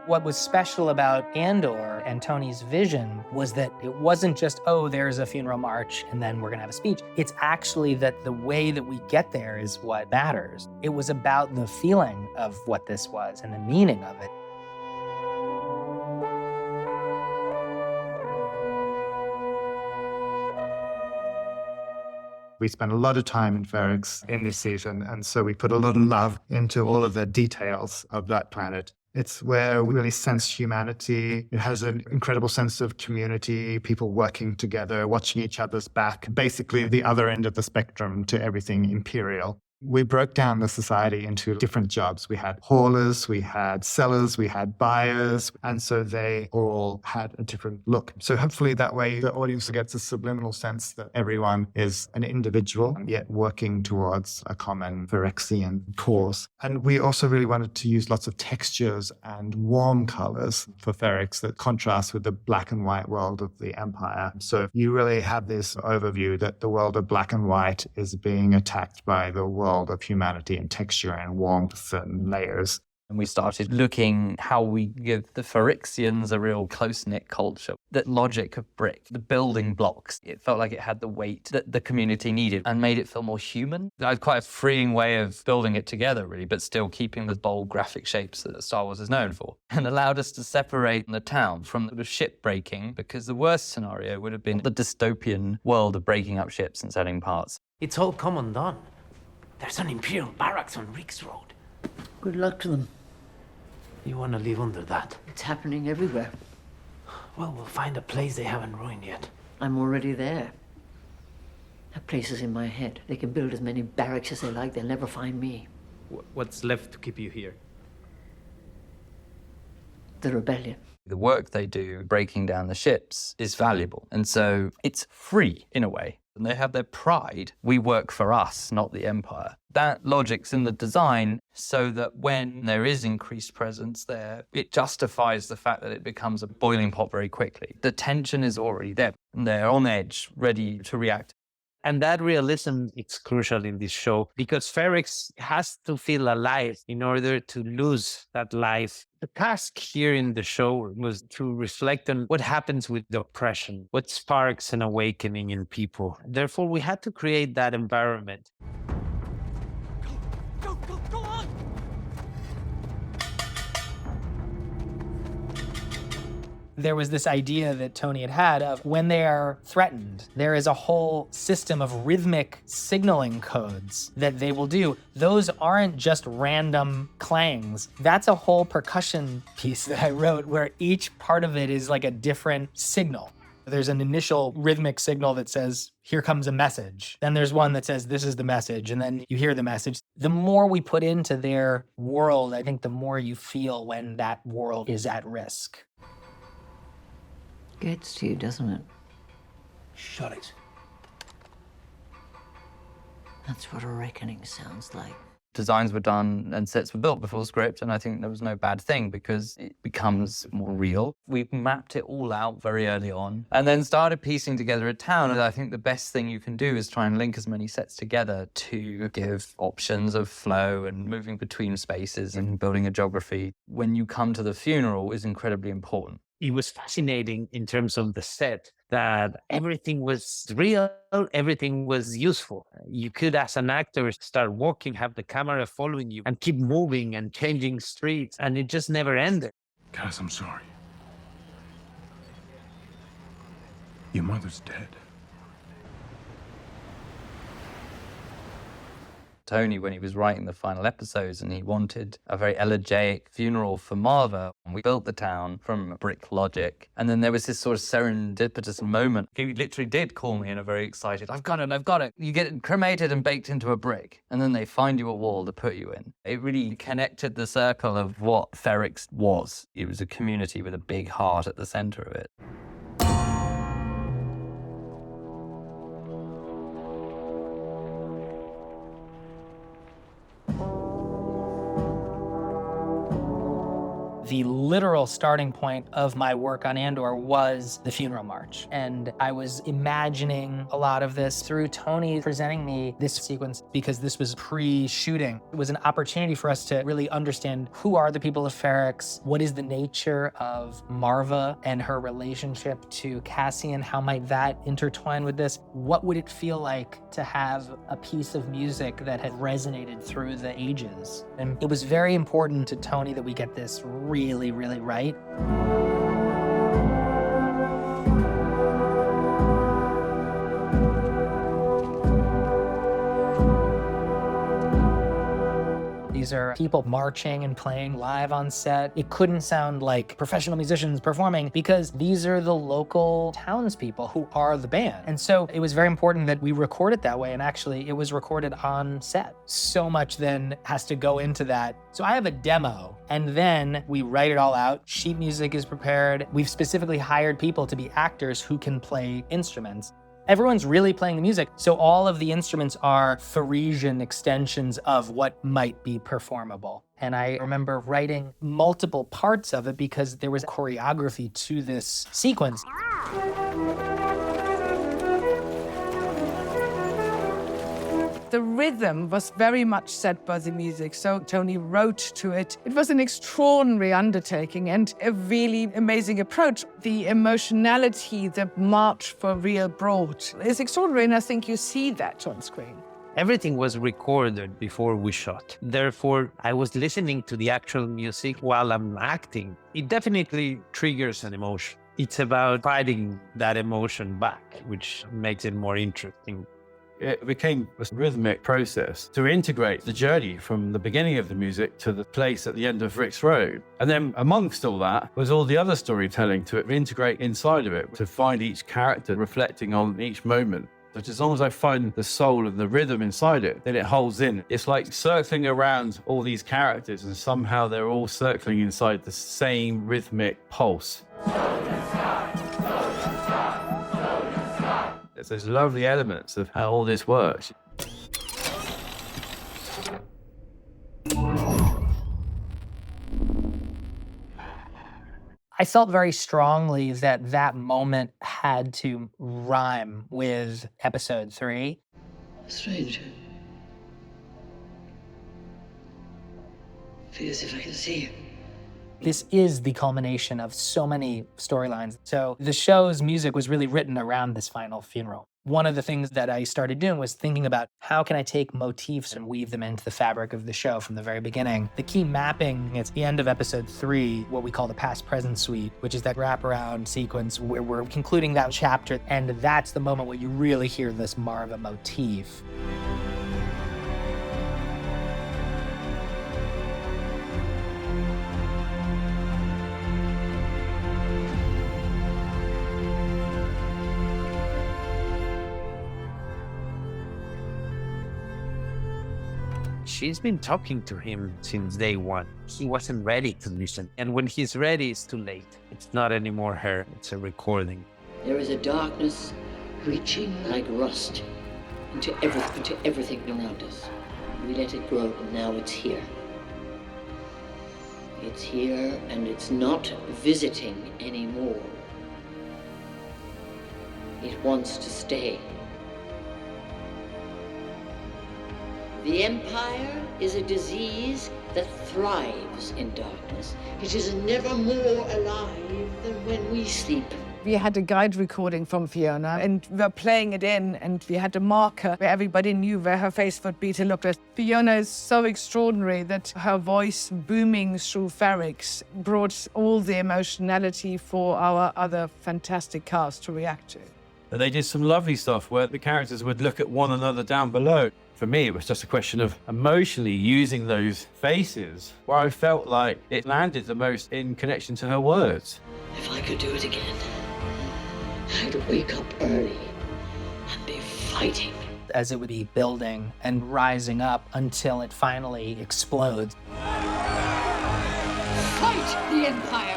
What was special about Andor and Tony's vision was that it wasn't just, oh, there's a funeral march and then we're gonna have a speech. It's actually that the way that we get there is what matters. It was about the feeling of what this was and the meaning of it. We spent a lot of time in Ferrix in this season, and so we put a lot of love into all of the details of that planet. It's where we really sense humanity. It has an incredible sense of community, people working together, watching each other's back, basically the other end of the spectrum to everything imperial. We broke down the society into different jobs. We had haulers, we had sellers, we had buyers, and so they all had a different look. So hopefully that way the audience gets a subliminal sense that everyone is an individual, yet working towards a common Ferrixian cause. And we also really wanted to use lots of textures and warm colors for Ferrix that contrast with the black and white world of the Empire. So you really have this overview that the world of black and white is being attacked by the world of humanity and texture and warmth and layers. And we started looking how we give the Ferrixians a real close-knit culture. That logic of brick, the building blocks, it felt like it had the weight that the community needed and made it feel more human. That was quite a freeing way of building it together, really, but still keeping the bold graphic shapes that Star Wars is known for. And allowed us to separate the town from the ship breaking, because the worst scenario would have been the dystopian world of breaking up ships and selling parts. It's all come undone. There's an Imperial barracks on Riggs Road. Good luck to them. You want to live under that? It's happening everywhere. Well, we'll find a place they haven't ruined yet. I'm already there. That place is in my head. They can build as many barracks as they like. They'll never find me. What's left to keep you here? The rebellion. The work they do breaking down the ships is valuable. And so it's free in a way. And they have their pride. We work for us, not the Empire. That logic's in the design so that when there is increased presence there, it justifies the fact that it becomes a boiling pot very quickly. The tension is already there. They're on edge, ready to react. And that realism is crucial in this show because Ferrix has to feel alive in order to lose that life. The task here in the show was to reflect on what happens with the oppression, what sparks an awakening in people. Therefore, we had to create that environment. Go on! There was this idea that Tony had of when they are threatened, there is a whole system of rhythmic signaling codes that they will do. Those aren't just random clangs. That's a whole percussion piece that I wrote where each part of it is like a different signal. There's an initial rhythmic signal that says, here comes a message. Then there's one that says, this is the message. And then you hear the message. The more we put into their world, I think the more you feel when that world is at risk. Gets to you, doesn't it? Shut it. That's what a reckoning sounds like. Designs were done and sets were built before the script, and I think there was no bad thing because it becomes more real. We mapped it all out very early on and then started piecing together a town. And I think the best thing you can do is try and link as many sets together to give options of flow and moving between spaces and building a geography. When you come to the funeral is incredibly important. It was fascinating in terms of the set that everything was real, everything was useful. You could, as an actor, start walking, have the camera following you, and keep moving and changing streets, and it just never ended. Cass, I'm sorry. Your mother's dead. Tony, when he was writing the final episodes and he wanted a very elegiac funeral for Marva, we built the town from brick logic. And then there was this sort of serendipitous moment. He literally did call me in a very excited, I've got it. You get it cremated and baked into a brick. And then they find you a wall to put you in. It really connected the circle of what Ferrix was. It was a community with a big heart at the center of it. The literal starting point of my work on Andor was the funeral march. And I was imagining a lot of this through Tony presenting me this sequence because this was pre-shooting. It was an opportunity for us to really understand who are the people of Ferrix, what is the nature of Marva and her relationship to Cassian, how might that intertwine with this? What would it feel like to have a piece of music that had resonated through the ages? And it was very important to Tony that we get this really, really right. These are people marching and playing live on set. It couldn't sound like professional musicians performing because these are the local townspeople who are the band. And so it was very important that we record it that way. And actually it was recorded on set. So much then has to go into that. So I have a demo and then we write it all out. Sheet music is prepared. We've specifically hired people to be actors who can play instruments. Everyone's really playing the music, so all of the instruments are Parisian extensions of what might be performable. And I remember writing multiple parts of it because there was choreography to this sequence. The rhythm was very much set by the music, so Tony wrote to it. It was an extraordinary undertaking and a really amazing approach. The emotionality that March for Real brought is extraordinary, and I think you see that on screen. Everything was recorded before we shot. Therefore, I was listening to the actual music while I'm acting. It definitely triggers an emotion. It's about fighting that emotion back, which makes it more interesting. It became a rhythmic process to integrate the journey from the beginning of the music to the place at the end of Rick's Road. And then amongst all that was all the other storytelling to integrate inside of it, to find each character reflecting on each moment. But as long as I find the soul and the rhythm inside it, then it holds in. It's like circling around all these characters and somehow they're all circling inside the same rhythmic pulse. There's those lovely elements of how all this works. I felt very strongly that that moment had to rhyme with episode 3. Stranger. Feels if I can see you. This is the culmination of so many storylines. So the show's music was really written around this final funeral. One of the things that I started doing was thinking about how can I take motifs and weave them into the fabric of the show from the very beginning. The key mapping is the end of episode 3, what we call the past-present suite, which is that wraparound sequence where we're concluding that chapter, and that's the moment where you really hear this Marva motif. She's been talking to him since day one. He wasn't ready to listen. And when he's ready, it's too late. It's not anymore her, it's a recording. There is a darkness reaching like rust into everything around us. We let it grow, and now it's here. It's here, and it's not visiting anymore. It wants to stay. The Empire is a disease that thrives in darkness. It is never more alive than when we sleep. We had a guide recording from Fiona, and we were playing it in, and we had a marker where everybody knew where her face would be to look at. Fiona is so extraordinary that her voice booming through Ferrix brought all the emotionality for our other fantastic cast to react to. And they did some lovely stuff where the characters would look at one another down below. For me, it was just a question of emotionally using those faces where I felt like it landed the most in connection to her words. If I could do it again, I'd wake up early and be fighting. As it would be building and rising up until it finally explodes. Fight the Empire!